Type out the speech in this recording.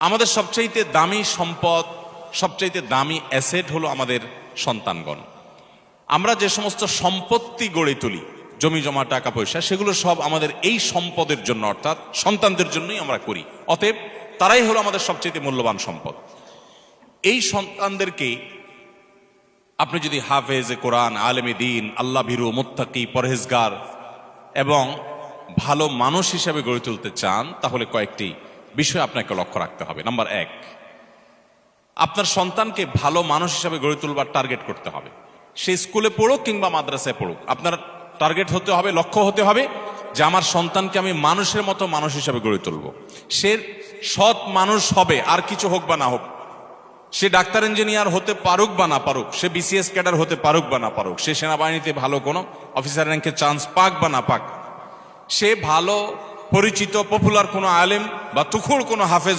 আমাদের সবচাইতে দামি সম্পদ, সবচাইতে দামি অ্যাসেট হলো আমাদের সন্তানগণ। আমরা যে সমস্ত সম্পত্তি গড়ে তুলি, জমি জমা, টাকা পয়সা, সেগুলো সব আমাদের এই সম্পদের জন্য, অর্থাৎ সন্তানদের জন্যই আমরা করি। অতএব তারাই হলো আমাদের সবচাইতে মূল্যবান সম্পদ। এই সন্তানদেরকে আপনি যদি হাফেজে কোরআন, আলেমে দ্বীন, আল্লাহ ভীরু, মুত্তাকি, পরহেজগার এবং ভালো মানুষ হিসেবে গড়ে তুলতে চান, তাহলে কয়েকটি বিষয় আপনাকে লক্ষ্য রাখতে হবে। নাম্বার 1, আপনার সন্তানকে ভালো মানুষ হিসেবে গড়ে তুলবার টার্গেট করতে হবে। সে স্কুলে পড়ুক কিংবা মাদ্রাসায় পড়ুক, আপনার টার্গেট হতে হবে, লক্ষ্য হতে হবে যে আমার সন্তানকে আমি মানুষের মতো মানুষ হিসেবে গড়ে তুলব। সে সৎ মানুষ হবে, আর কিছু হোক বা না হোক। সে ডাক্তার ইঞ্জিনিয়ার হতে পারুক বা না পারুক, সে বিসিএস ক্যাডার হতে পারুক বা না পারুক, সে সেনাবাহিনীতে ভালো কোনো অফিসার র্যাঙ্কে চান্স পাক বা না পাক, সে ভালো পরিচিত পপুলার কোনো আলেম বা তুখুড় কোনো হাফেজ